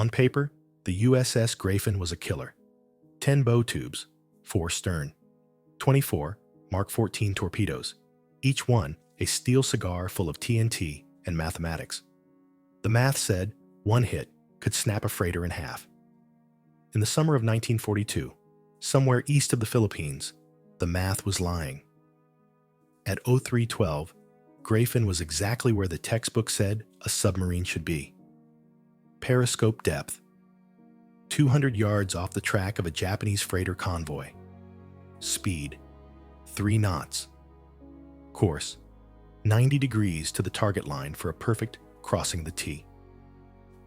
On paper, the USS Greyfin was a killer. 10 bow tubes, 4 stern, 24 Mark 14 torpedoes, each one a steel cigar full of TNT and mathematics. The math said one hit could snap a freighter in half. In the summer of 1942, somewhere east of the Philippines, the math was lying. At 0312, Greyfin was exactly where the textbook said a submarine should be. Periscope depth, 200 yards off the track of a Japanese freighter convoy. Speed, 3 knots. Course, 90 degrees to the target line for a perfect crossing the T.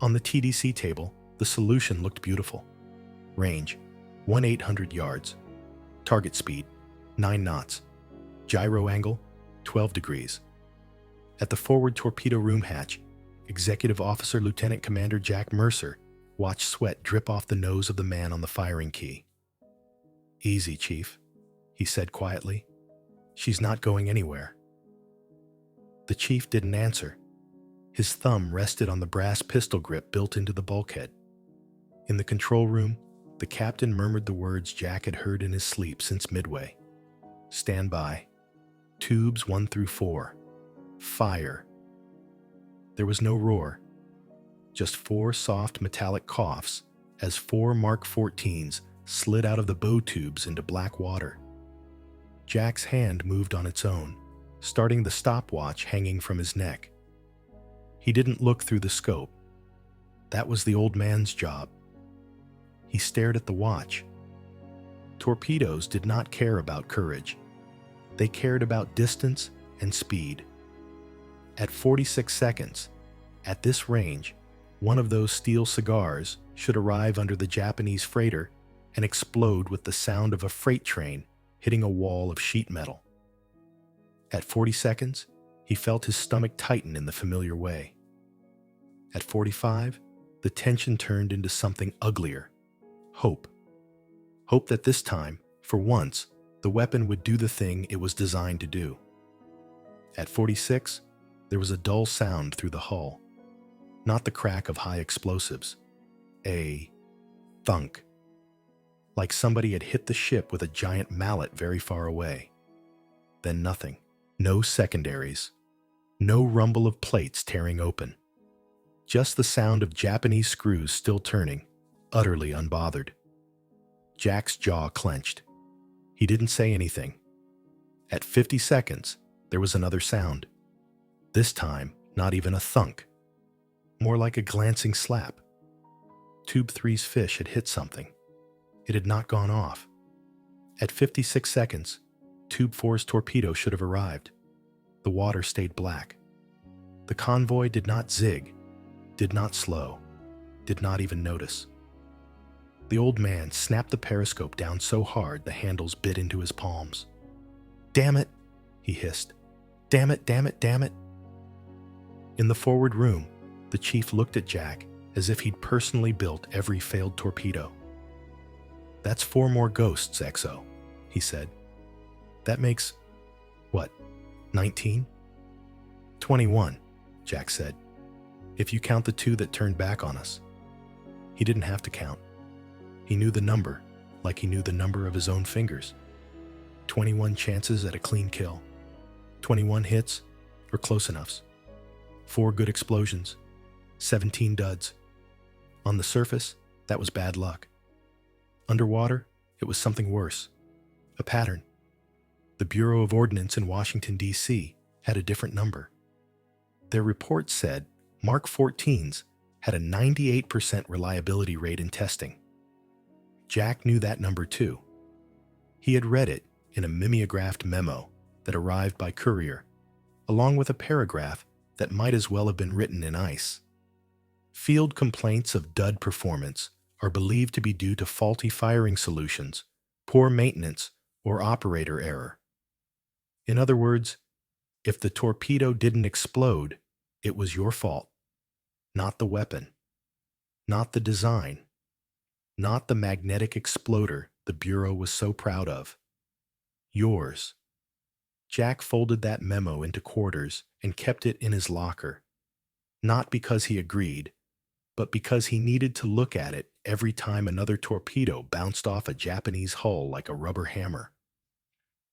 On the TDC table, the solution looked beautiful. Range, 1,800 yards. Target speed, 9 knots. Gyro angle, 12 degrees. At the forward torpedo room hatch, Executive Officer Lieutenant Commander Jack Mercer watched sweat drip off the nose of the man on the firing key. "Easy, Chief," he said quietly. "She's not going anywhere." The chief didn't answer. His thumb rested on the brass pistol grip built into the bulkhead. In the control room, the captain murmured the words Jack had heard in his sleep since Midway. "Stand by. Tubes 1 through 4. Fire." There was no roar, just 4 soft metallic coughs as 4 Mark 14s slid out of the bow tubes into black water. Jack's hand moved on its own, starting the stopwatch hanging from his neck. He didn't look through the scope. That was the old man's job. He stared at the watch. Torpedoes did not care about courage. They cared about distance and speed. At 46 seconds, at this range, one of those steel cigars should arrive under the Japanese freighter and explode with the sound of a freight train hitting a wall of sheet metal. At 40 seconds, he felt his stomach tighten in the familiar way. At 45, the tension turned into something uglier. Hope. Hope that this time, for once, the weapon would do the thing it was designed to do. At 46, there was a dull sound through the hull. Not the crack of high explosives. A thunk. Like somebody had hit the ship with a giant mallet very far away. Then nothing. No secondaries. No rumble of plates tearing open. Just the sound of Japanese screws still turning, utterly unbothered. Jack's jaw clenched. He didn't say anything. At 50 seconds, there was another sound. This time, not even a thunk. More like a glancing slap. Tube 3's fish had hit something. It had not gone off. At 56 seconds, Tube 4's torpedo should have arrived. The water stayed black. The convoy did not zig, did not slow, did not even notice. The old man snapped the periscope down so hard the handles bit into his palms. "Damn it," he hissed. "Damn it, damn it, damn it." In the forward room, the chief looked at Jack as if he'd personally built every failed torpedo. "That's 4 more ghosts, XO," he said. "That makes, what, 19? 21, Jack said, "if you count the 2 that turned back on us." He didn't have to count. He knew the number, like he knew the number of his own fingers. 21 chances at a clean kill. 21 hits, or close enoughs. 4 good explosions. 17 duds. On the surface, that was bad luck. Underwater, it was something worse. A pattern. The Bureau of Ordnance in Washington, D.C. had a different number. Their report said Mark 14s had a 98% reliability rate in testing. Jack knew that number too. He had read it in a mimeographed memo that arrived by courier, along with a paragraph that might as well have been written in ice. Field complaints of dud performance are believed to be due to faulty firing solutions, poor maintenance, or operator error. In other words, if the torpedo didn't explode, it was your fault. Not the weapon. Not the design. Not the magnetic exploder the Bureau was so proud of. Yours. Jack folded that memo into quarters and kept it in his locker. Not because he agreed, but because he needed to look at it every time another torpedo bounced off a Japanese hull like a rubber hammer.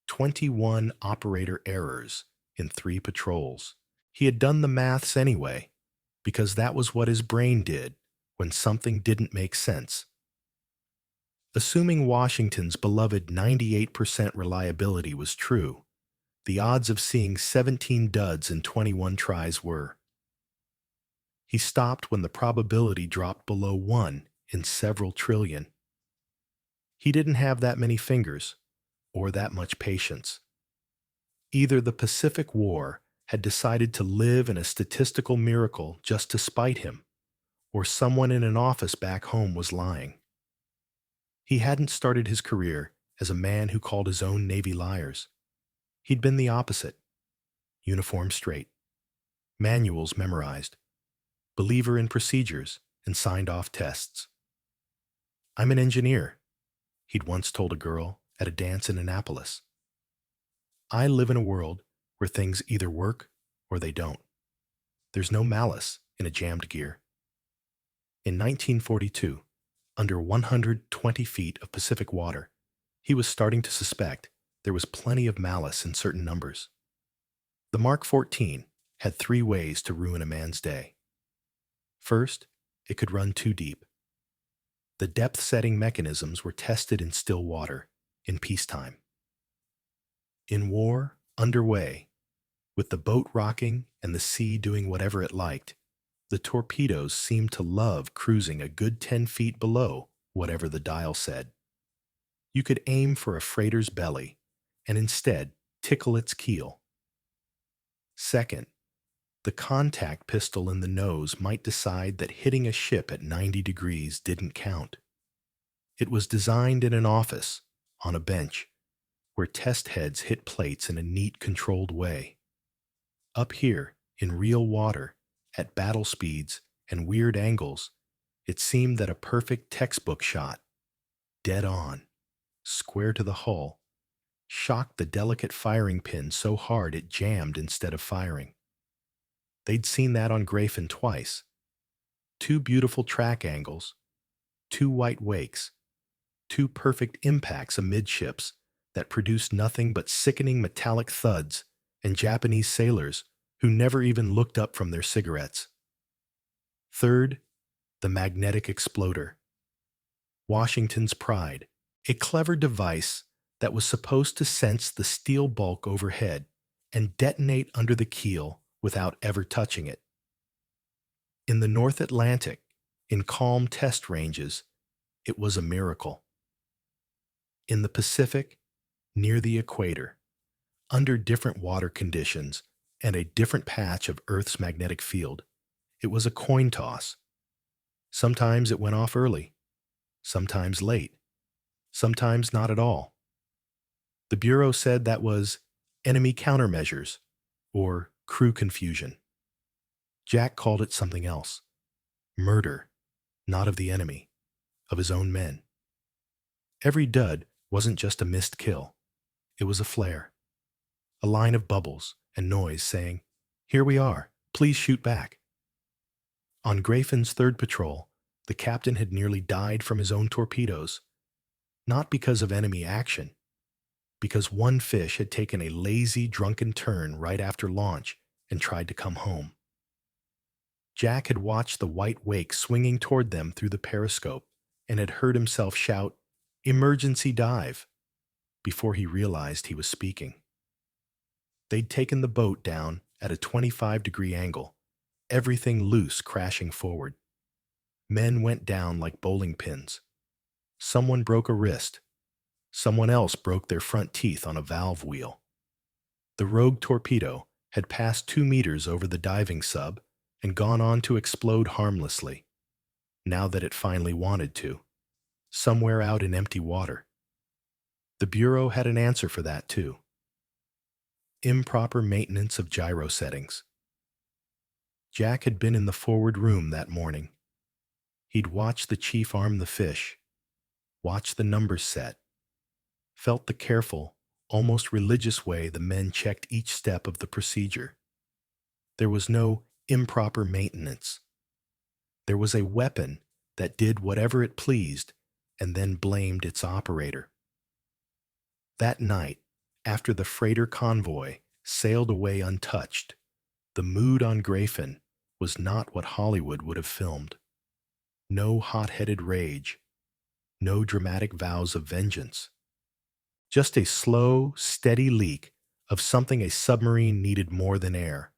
21 operator errors in 3 patrols. He had done the maths anyway, because that was what his brain did when something didn't make sense. Assuming Washington's beloved 98% reliability was true, the odds of seeing 17 duds in 21 tries were. He stopped when the probability dropped below 1 in several trillion. He didn't have that many fingers, or that much patience. Either the Pacific War had decided to live in a statistical miracle just to spite him, or someone in an office back home was lying. He hadn't started his career as a man who called his own Navy liars. He'd been the opposite. Uniform straight. Manuals memorized. Believer in procedures and signed off tests. "I'm an engineer," he'd once told a girl at a dance in Annapolis. "I live in a world where things either work or they don't. There's no malice in a jammed gear." In 1942, under 120 feet of Pacific water, he was starting to suspect there was plenty of malice in certain numbers. The Mark 14 had 3 ways to ruin a man's day. First, it could run too deep. The depth-setting mechanisms were tested in still water, in peacetime. In war, underway, with the boat rocking and the sea doing whatever it liked, the torpedoes seemed to love cruising a good 10 feet below whatever the dial said. You could aim for a freighter's belly and instead tickle its keel. Second, the contact pistol in the nose might decide that hitting a ship at 90 degrees didn't count. It was designed in an office, on a bench, where test heads hit plates in a neat, controlled way. Up here, in real water, at battle speeds and weird angles, it seemed that a perfect textbook shot, dead on, square to the hull, shocked the delicate firing pin so hard it jammed instead of firing. They'd seen that on Greyfin twice. 2 beautiful track angles, 2 white wakes, 2 perfect impacts amidships that produced nothing but sickening metallic thuds and Japanese sailors who never even looked up from their cigarettes. Third, the magnetic exploder. Washington's pride, a clever device that was supposed to sense the steel bulk overhead and detonate under the keel without ever touching it. In the North Atlantic, in calm test ranges, it was a miracle. In the Pacific, near the equator, under different water conditions and a different patch of Earth's magnetic field, it was a coin toss. Sometimes it went off early, sometimes late, sometimes not at all. The Bureau said that was enemy countermeasures, or crew confusion. Jack called it something else. Murder, not of the enemy, of his own men. Every dud wasn't just a missed kill. It was a flare. A line of bubbles and noise saying, "Here we are, please shoot back." On Greyfin's 3rd patrol, the captain had nearly died from his own torpedoes. Not because of enemy action, because one fish had taken a lazy, drunken turn right after launch and tried to come home. Jack had watched the white wake swinging toward them through the periscope and had heard himself shout, "Emergency dive," before he realized he was speaking. They'd taken the boat down at a 25-degree angle, everything loose crashing forward. Men went down like bowling pins. Someone broke a wrist. Someone else broke their front teeth on a valve wheel. The rogue torpedo had passed 2 meters over the diving sub and gone on to explode harmlessly, now that it finally wanted to, somewhere out in empty water. The Bureau had an answer for that, too. Improper maintenance of gyro settings. Jack had been in the forward room that morning. He'd watched the chief arm the fish, watched the numbers set, felt the careful, almost religious way the men checked each step of the procedure. There was no improper maintenance. There was a weapon that did whatever it pleased and then blamed its operator. That night, after the freighter convoy sailed away untouched, the mood on Greyfin was not what Hollywood would have filmed. No hot-headed rage, no dramatic vows of vengeance. Just a slow, steady leak of something a submarine needed more than air.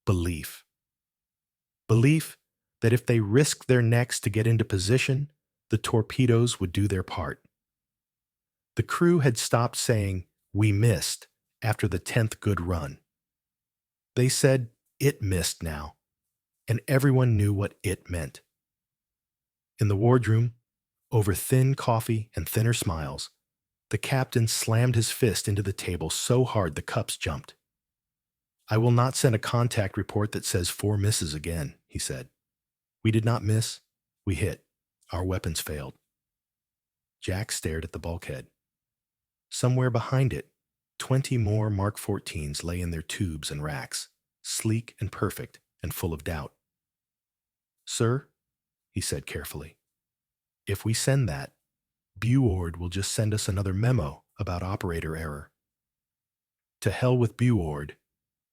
Belief. Belief that if they risked their necks to get into position, the torpedoes would do their part. The crew had stopped saying, "We missed," after the 10th good run. They said, "It missed now," and everyone knew what it meant. In the wardroom, over thin coffee and thinner smiles, the captain slammed his fist into the table so hard the cups jumped. "I will not send a contact report that says 4 misses again," he said. "We did not miss. We hit. Our weapons failed." Jack stared at the bulkhead. Somewhere behind it, 20 more Mark 14s lay in their tubes and racks, sleek and perfect and full of doubt. "Sir," he said carefully, "if we send that, Buord will just send us another memo about operator error." "To hell with Buord,"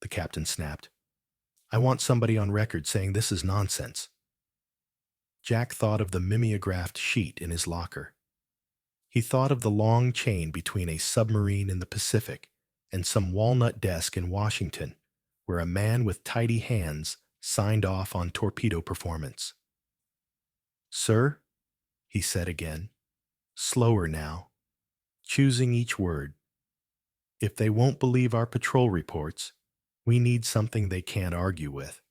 the captain snapped. "I want somebody on record saying this is nonsense." Jack thought of the mimeographed sheet in his locker. He thought of the long chain between a submarine in the Pacific and some walnut desk in Washington, where a man with tidy hands signed off on torpedo performance. "Sir," he said again, slower now, choosing each word, "if they won't believe our patrol reports, we need something they can't argue with.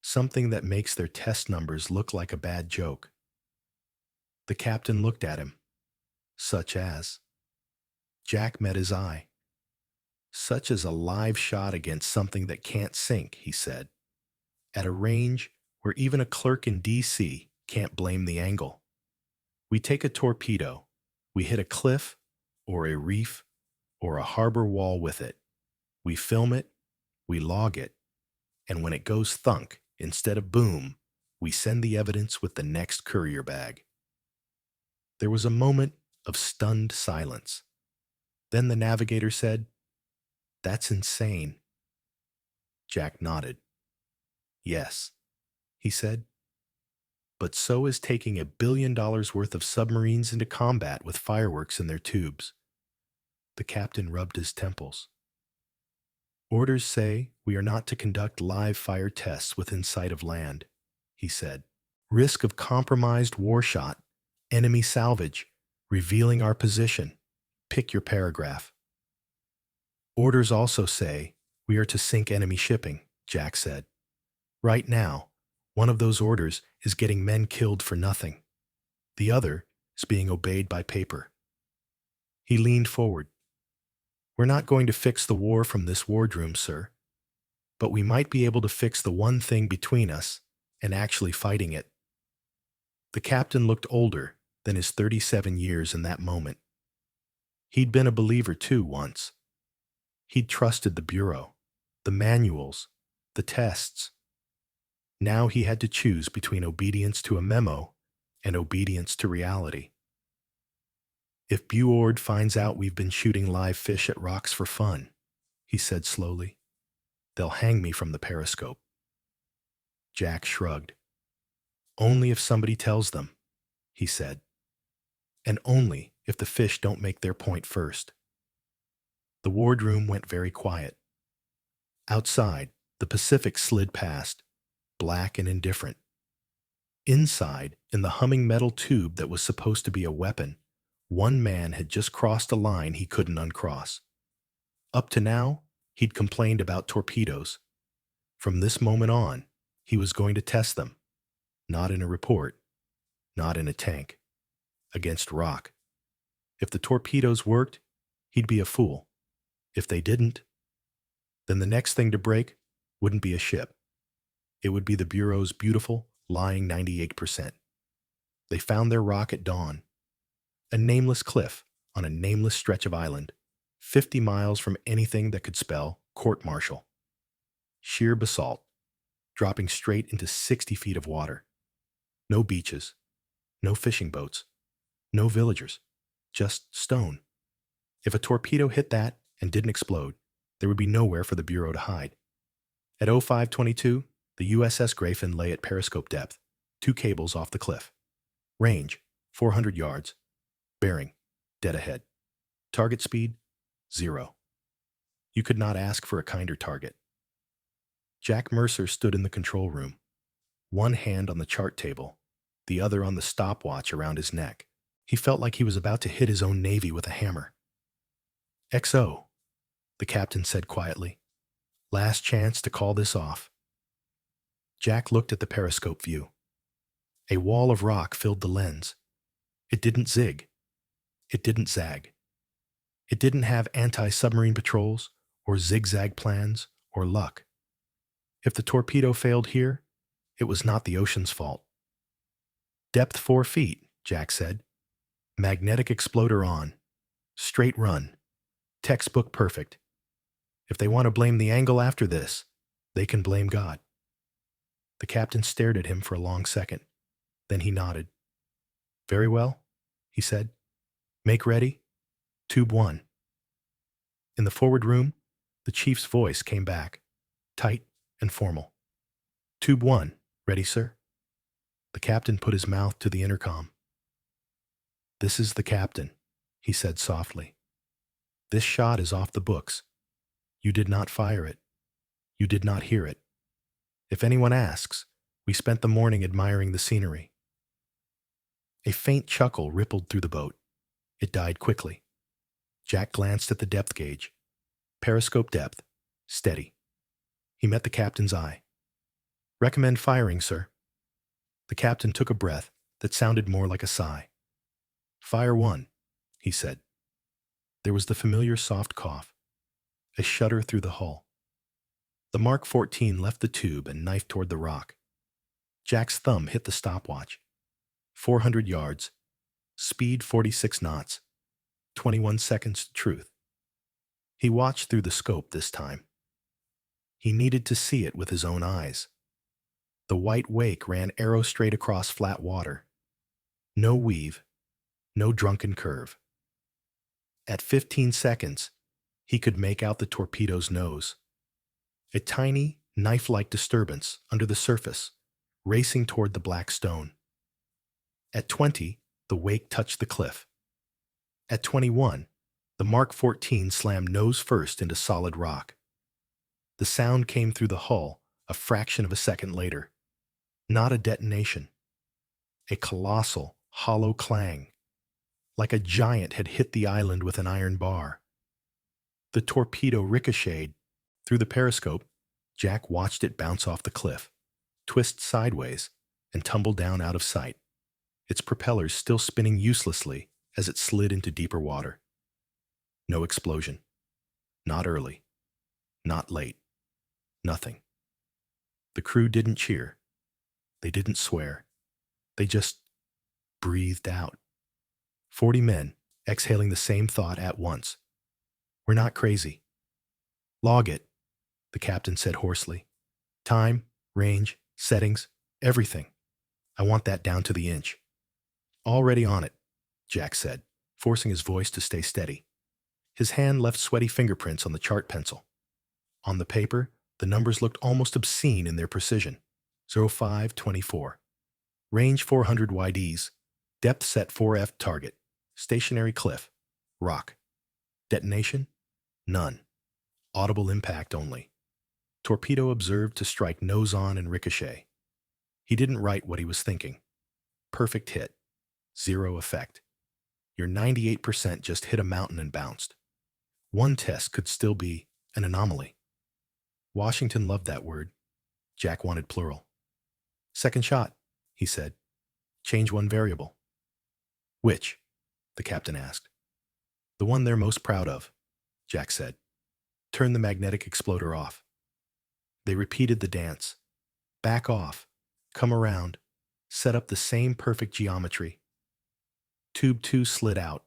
Something that makes their test numbers look like a bad joke." The captain looked at him. "Such as?" Jack met his eye. "Such as a live shot against something that can't sink," he said, "at a range where even a clerk in D.C. can't blame the angle. We take a torpedo, we hit a cliff, or a reef, or a harbor wall with it. We film it, we log it, and when it goes thunk instead of boom, we send the evidence with the next courier bag." There was a moment of stunned silence. Then the navigator said, "That's insane." Jack nodded. "Yes," he said, "but so is taking $1 billion worth of submarines into combat with fireworks in their tubes." The captain rubbed his temples. "Orders say we are not to conduct live fire tests within sight of land," he said. "Risk of compromised war shot, enemy salvage, revealing our position. Pick your paragraph." "Orders also say we are to sink enemy shipping," Jack said. "Right now, one of those orders is getting men killed for nothing. The other is being obeyed by paper." He leaned forward. "We're not going to fix the war from this wardroom, sir, but we might be able to fix the one thing between us and actually fighting it." The captain looked older than his 37 years in that moment. He'd been a believer too once. He'd trusted the Bureau, the manuals, the tests. Now he had to choose between obedience to a memo and obedience to reality. "If Buord finds out we've been shooting live fish at rocks for fun," he said slowly, "they'll hang me from the periscope." Jack shrugged. "Only if somebody tells them," he said. "And only if the fish don't make their point first." The wardroom went very quiet. Outside, the Pacific slid past, black and indifferent. Inside, in the humming metal tube that was supposed to be a weapon, one man had just crossed a line he couldn't uncross. Up to now, he'd complained about torpedoes. From this moment on, he was going to test them. Not in a report, not in a tank. Against rock. If the torpedoes worked, he'd be a fool. If they didn't, then the next thing to break wouldn't be a ship. It would be the Bureau's beautiful, lying 98%. They found their rock at dawn. A nameless cliff on a nameless stretch of island, 50 miles from anything that could spell court-martial. Sheer basalt, dropping straight into 60 feet of water. No beaches, no fishing boats, no villagers, just stone. If a torpedo hit that and didn't explode, there would be nowhere for the Bureau to hide. At 0522, the USS Greyfin lay at periscope depth, 2 cables off the cliff. Range, 400 yards. Bearing, dead ahead. Target speed, 0. You could not ask for a kinder target. Jack Mercer stood in the control room, one hand on the chart table, the other on the stopwatch around his neck. He felt like he was about to hit his own Navy with a hammer. XO, the captain said quietly. Last chance to call this off. Jack looked at the periscope view. A wall of rock filled the lens. It didn't zig. It didn't zag. It didn't have anti-submarine patrols or zigzag plans or luck. If the torpedo failed here, it was not the ocean's fault. Depth 4 feet, Jack said. Magnetic exploder on. Straight run. Textbook perfect. If they want to blame the angle after this, they can blame God. The captain stared at him for a long second. Then he nodded. Very well, he said. Make ready. Tube 1. In the forward room, the chief's voice came back, tight and formal. Tube 1, ready, sir? The captain put his mouth to the intercom. This is the captain, he said softly. This shot is off the books. You did not fire it. You did not hear it. If anyone asks, we spent the morning admiring the scenery. A faint chuckle rippled through the boat. It died quickly. Jack glanced at the depth gauge. Periscope depth, steady. He met the captain's eye. Recommend firing, sir. The captain took a breath that sounded more like a sigh. Fire 1, he said. There was the familiar soft cough, a shudder through the hull. The Mark 14 left the tube and knifed toward the rock. Jack's thumb hit the stopwatch. 400 yards, speed 46 knots, 21 seconds to truth. He watched through the scope this time. He needed to see it with his own eyes. The white wake ran arrow straight across flat water. No weave, no drunken curve. At 15 seconds, he could make out the torpedo's nose. A tiny, knife-like disturbance under the surface, racing toward the black stone. At 20, the wake touched the cliff. At 21, the Mark 14 slammed nose first into solid rock. The sound came through the hull a fraction of a second later. Not a detonation. A colossal, hollow clang, like a giant had hit the island with an iron bar. The torpedo ricocheted. Through the periscope, Jack watched it bounce off the cliff, twist sideways, and tumble down out of sight, its propellers still spinning uselessly as it slid into deeper water. No explosion. Not early. Not late. Nothing. The crew didn't cheer. They didn't swear. They just breathed out. 40 men, exhaling the same thought at once. We're not crazy. Log it, the captain said hoarsely. Time, range, settings, everything. I want that down to the inch. Already on it, Jack said, forcing his voice to stay steady. His hand left sweaty fingerprints on the chart pencil. On the paper, the numbers looked almost obscene in their precision. 0524. Range 400 YDs. Depth set 4F target. Stationary cliff. Rock. Detonation? None. Audible impact only. Torpedo observed to strike nose on and ricochet. He didn't write what he was thinking. Perfect hit. 0 effect. Your 98% just hit a mountain and bounced. One test could still be an anomaly. Washington loved that word. Jack wanted plural. Second shot, he said. Change one variable. Which? The captain asked. The one they're most proud of, Jack said. Turn the magnetic exploder off. They repeated the dance. Back off. Come around. Set up the same perfect geometry. Tube 2 slid out,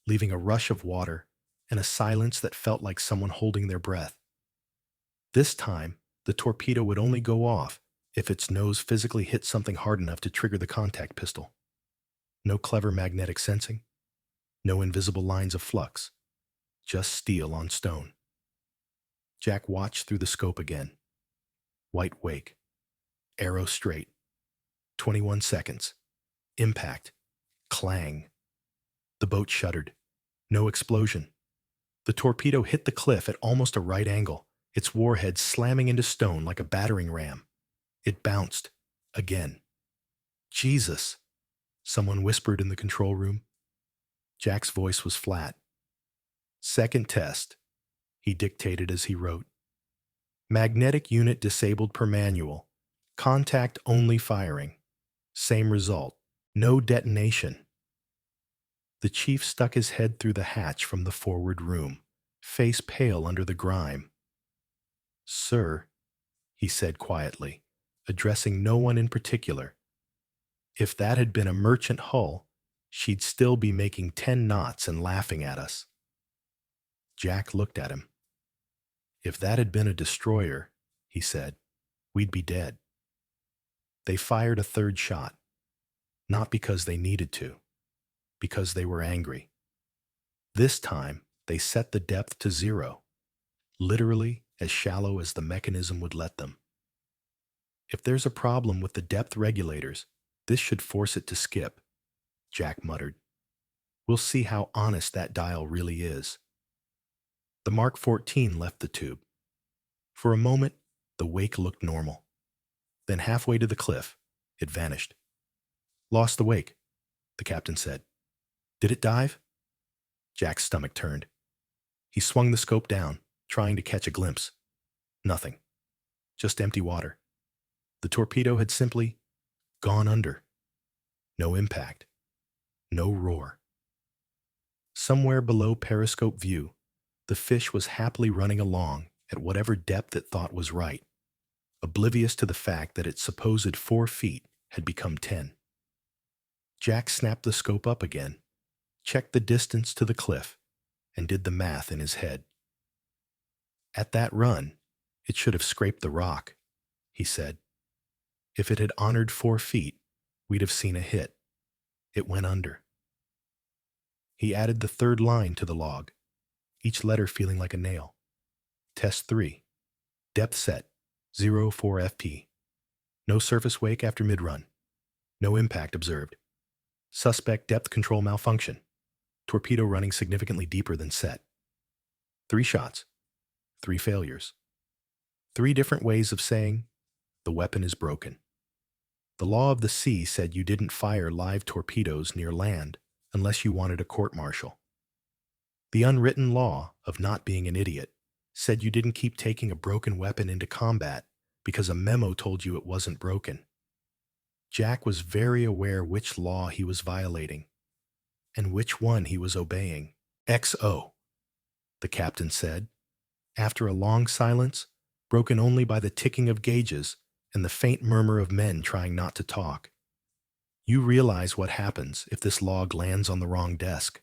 leaving a rush of water and a silence that felt like someone holding their breath. This time, the torpedo would only go off if its nose physically hit something hard enough to trigger the contact pistol. No clever magnetic sensing, no invisible lines of flux, just steel on stone. Jack watched through the scope again. White wake. Arrow straight. 21 seconds. Impact. Clang. The boat shuddered. No explosion. The torpedo hit the cliff at almost a right angle, its warhead slamming into stone like a battering ram. It bounced. Again. Jesus! Someone whispered in the control room. Jack's voice was flat. Second test, he dictated as he wrote. Magnetic unit disabled per manual. Contact only firing. Same result. No detonation. The chief stuck his head through the hatch from the forward room, face pale under the grime. Sir, he said quietly, addressing no one in particular, if that had been a merchant hull, she'd still be making 10 knots and laughing at us. Jack looked at him. If that had been a destroyer, he said, we'd be dead. They fired a third shot, not because they needed to, because they were angry. This time, they set the depth to 0, literally as shallow as the mechanism would let them. If there's a problem with the depth regulators, this should force it to skip, Jack muttered. We'll see how honest that dial really is. The Mark 14 left the tube. For a moment, the wake looked normal. Then halfway to the cliff, it vanished. Lost the wake, the captain said. Did it dive? Jack's stomach turned. He swung the scope down, trying to catch a glimpse. Nothing. Just empty water. The torpedo had simply gone under. No impact. No roar. Somewhere below periscope view, the fish was happily running along at whatever depth it thought was right, oblivious to the fact that its supposed 4 feet had become 10. Jack snapped the scope up again, checked the distance to the cliff, and did the math in his head. At that run, it should have scraped the rock, he said. If it had honored 4 feet, we'd have seen a hit. It went under. He added the third line to the log, each letter feeling like a nail. Test 3. Depth set, 0.4 FP. No surface wake after mid-run. No impact observed. Suspect depth control malfunction. Torpedo running significantly deeper than set. 3 shots. 3 failures. 3 different ways of saying, the weapon is broken. The law of the sea said you didn't fire live torpedoes near land unless you wanted a court-martial. The unwritten law of not being an idiot said you didn't keep taking a broken weapon into combat because a memo told you it wasn't broken. Jack was very aware which law he was violating and which one he was obeying. XO, the captain said, after a long silence, broken only by the ticking of gauges and the faint murmur of men trying not to talk. You realize what happens if this log lands on the wrong desk.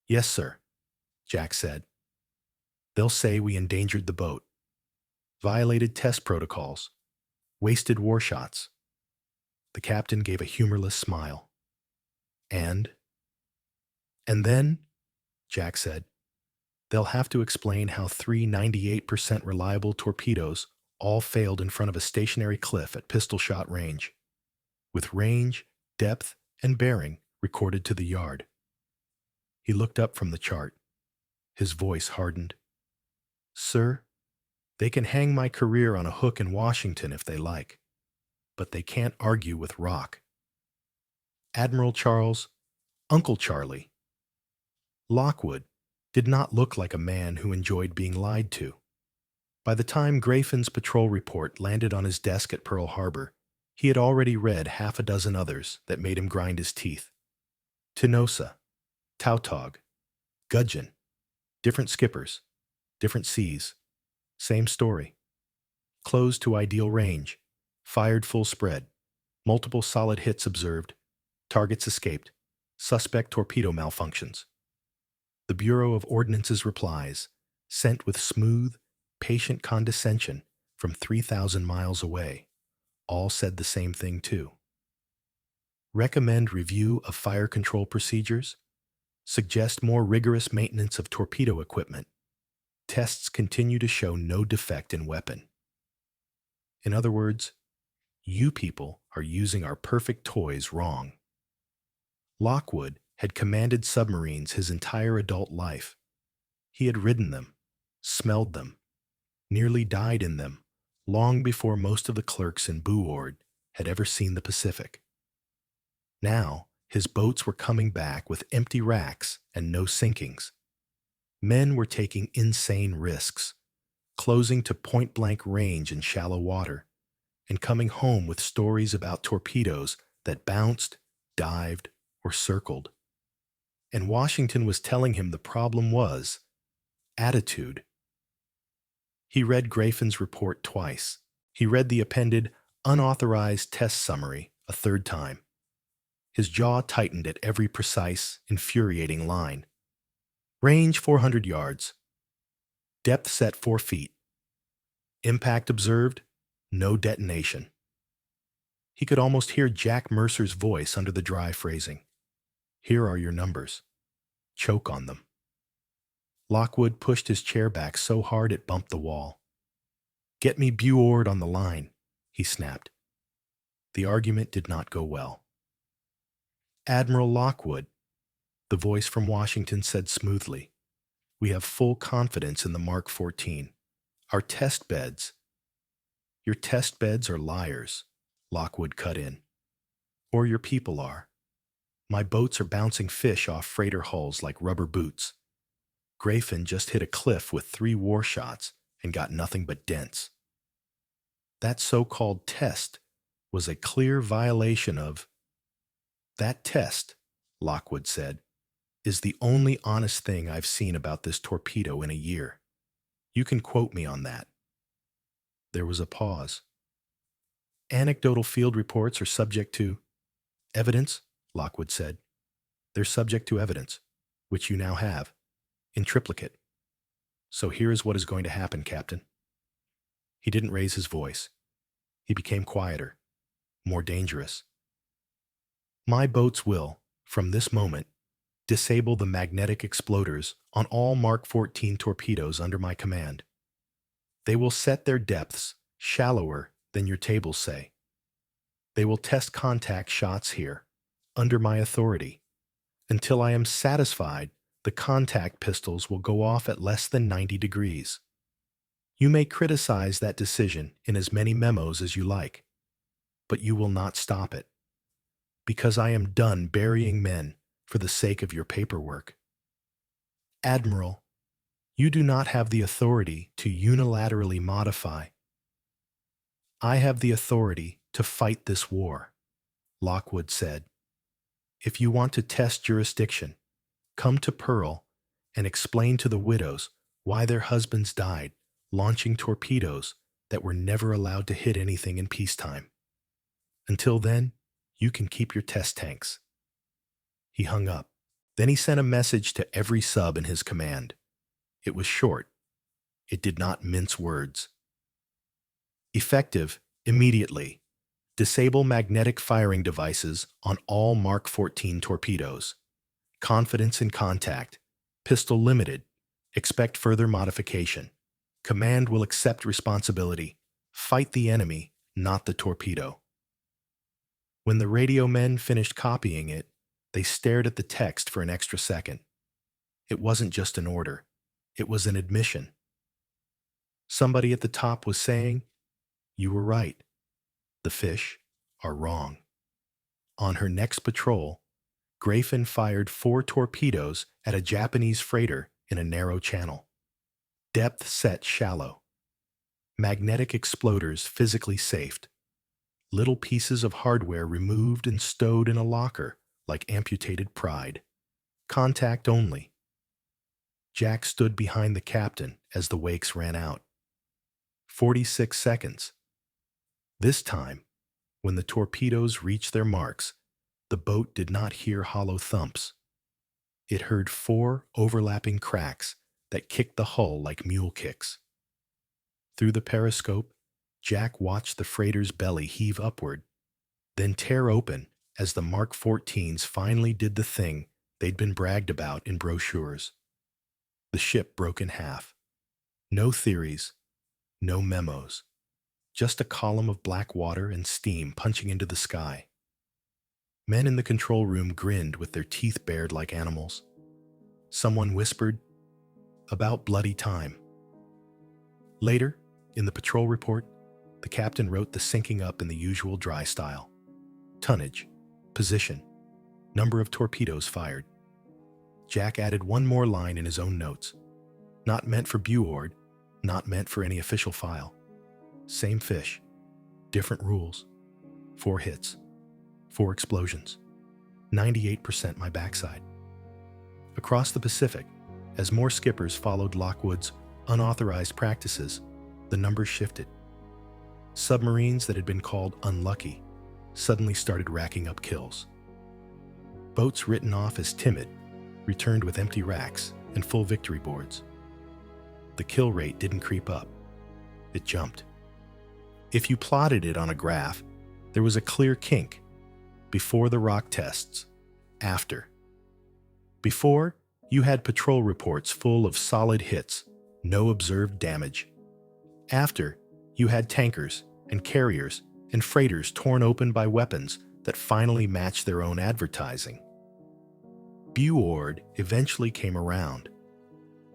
Yes, sir, Jack said. They'll say we endangered the boat, violated test protocols, wasted war shots. The captain gave a humorless smile. And then, Jack said, they'll have to explain how 3 98% reliable torpedoes all failed in front of a stationary cliff at pistol shot range, with range, depth, and bearing recorded to the yard. He looked up from the chart. His voice hardened. Sir, they can hang my career on a hook in Washington if they like, but they can't argue with rock. Admiral Charles, Uncle Charlie. Lockwood did not look like a man who enjoyed being lied to. By the time Greyfin's patrol report landed on his desk at Pearl Harbor, he had already read half a dozen others that made him grind his teeth. Tinosa, Tautog, Gudgeon, different skippers, different seas, same story. Closed to ideal range, fired full spread, multiple solid hits observed, targets escaped, suspect torpedo malfunctions. The Bureau of Ordnance's replies, sent with smooth, patient condescension from 3,000 miles away. all said the same thing too. Recommend review of fire control procedures. Suggest more rigorous maintenance of torpedo equipment. Tests continue to show no defect in weapon. In other words, you people are using our perfect toys wrong. Lockwood had commanded submarines his entire adult life. He had ridden them, smelled them, nearly died in them, long before most of the clerks in Boord had ever seen the Pacific. Now, his boats were coming back with empty racks and no sinkings. Men were taking insane risks, closing to point-blank range in shallow water, and coming home with stories about torpedoes that bounced, dived, or circled. And Washington was telling him the problem was attitude. He read Greyfin's report twice. He read the appended, unauthorized test summary a third time. His jaw tightened at every precise, infuriating line. Range 400 yards. Depth set 4 feet. Impact observed, no detonation. He could almost hear Jack Mercer's voice under the dry phrasing. Here are your numbers. Choke on them. Lockwood pushed his chair back so hard it bumped the wall. Get me Boord on the line, he snapped. The argument did not go well. Admiral Lockwood, the voice from Washington said smoothly, we have full confidence in the Mark 14. Our test beds. Your test beds are liars, Lockwood cut in. Or your people are. My boats are bouncing fish off freighter hulls like rubber boots. Greyfin just hit a cliff with 3 war shots and got nothing but dents. That so-called test was a clear violation of... That test, Lockwood said, is the only honest thing I've seen about this torpedo in a year. You can quote me on that. There was a pause. Anecdotal field reports are subject to evidence, Lockwood said. They're subject to evidence, which you now have, in triplicate. So here is what is going to happen, Captain. He didn't raise his voice. He became quieter, more dangerous. My boats will, from this moment, disable the magnetic exploders on all Mark 14 torpedoes under my command. They will set their depths shallower than your tables say. They will test contact shots here, under my authority. Until I am satisfied, the contact pistols will go off at less than 90 degrees. You may criticize that decision in as many memos as you like, but you will not stop it. Because I am done burying men for the sake of your paperwork. Admiral, you do not have the authority to unilaterally modify. I have the authority to fight this war, Lockwood said. If you want to test jurisdiction, come to Pearl and explain to the widows why their husbands died launching torpedoes that were never allowed to hit anything in peacetime. Until then, you can keep your test tanks. He hung up. Then he sent a message to every sub in his command. It was short. It did not mince words. Effective immediately. Disable magnetic firing devices on all Mark 14 torpedoes. Confidence in contact. Pistol limited. Expect further modification. Command will accept responsibility. Fight the enemy, not the torpedo. When the radio men finished copying it, they stared at the text for an extra second. It wasn't just an order. It was an admission. Somebody at the top was saying, "You were right. The fish are wrong." On her next patrol, Greyfin fired 4 torpedoes at a Japanese freighter in a narrow channel. Depth set shallow. Magnetic exploders physically safed. Little pieces of hardware removed and stowed in a locker like amputated pride. Contact only. Jack stood behind the captain as the wakes ran out. 46 seconds. This time, when the torpedoes reached their marks, the boat did not hear hollow thumps. It heard 4 overlapping cracks that kicked the hull like mule kicks. Through the periscope, Jack watched the freighter's belly heave upward, then tear open as the Mark 14s finally did the thing they'd been bragged about in brochures. The ship broke in half. No theories, no memos, just a column of black water and steam punching into the sky. Men in the control room grinned with their teeth bared like animals. Someone whispered, "About bloody time." Later, in the patrol report, the captain wrote the sinking up in the usual dry style. Tonnage, position, number of torpedoes fired. Jack added one more line in his own notes. Not meant for Buord, not meant for any official file. Same fish, different rules. 4 hits, 4 explosions, 98% my backside. Across the Pacific, as more skippers followed Lockwood's unauthorized practices, the numbers shifted. Submarines that had been called unlucky suddenly started racking up kills. Boats written off as timid returned with empty racks and full victory boards. The kill rate didn't creep up. It jumped. If you plotted it on a graph, there was a clear kink. Before the rock tests, after. Before, you had patrol reports full of solid hits, no observed damage. After, you had tankers and carriers and freighters torn open by weapons that finally matched their own advertising. Buord eventually came around.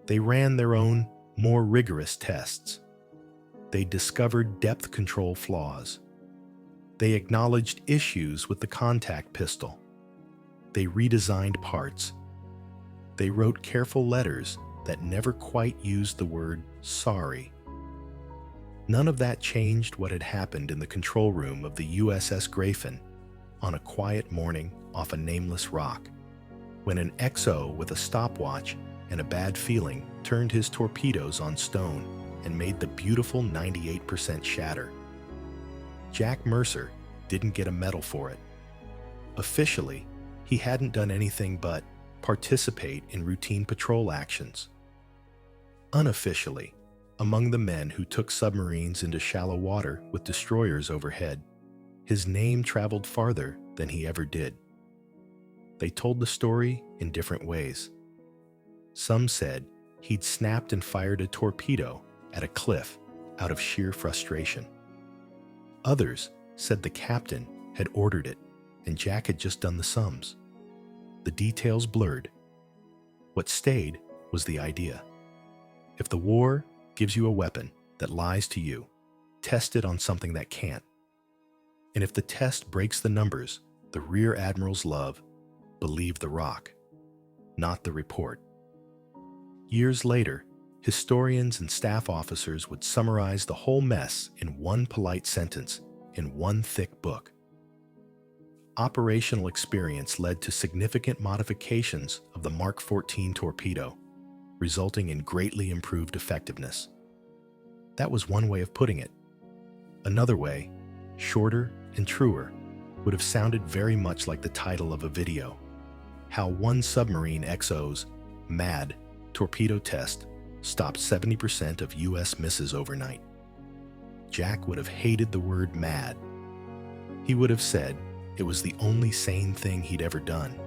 They ran their own, more rigorous tests. They discovered depth control flaws. They acknowledged issues with the contact pistol. They redesigned parts. They wrote careful letters that never quite used the word sorry. None of that changed what had happened in the control room of the USS Greyfin on a quiet morning off a nameless rock, when an XO with a stopwatch and a bad feeling turned his torpedoes on stone and made the beautiful 98% shatter. Jack Mercer didn't get a medal for it. Officially, he hadn't done anything but participate in routine patrol actions. Unofficially, among the men who took submarines into shallow water with destroyers overhead, his name traveled farther than he ever did. They told the story in different ways. Some said he'd snapped and fired a torpedo at a cliff out of sheer frustration. Others said the captain had ordered it and Jack had just done the sums. The details blurred. What stayed was the idea. If the war gives you a weapon that lies to you, test it on something that can't. And if the test breaks the numbers the rear admirals love, believe the rock, not the report. Years later, historians and staff officers would summarize the whole mess in one polite sentence in one thick book. Operational experience led to significant modifications of the Mark 14 torpedo, resulting in greatly improved effectiveness. That was one way of putting it. Another way, shorter and truer, would have sounded very much like the title of a video: How One Submarine XO's MAD torpedo test stopped 70% of U.S. misses overnight. Jack would have hated the word mad. He would have said it was the only sane thing he'd ever done.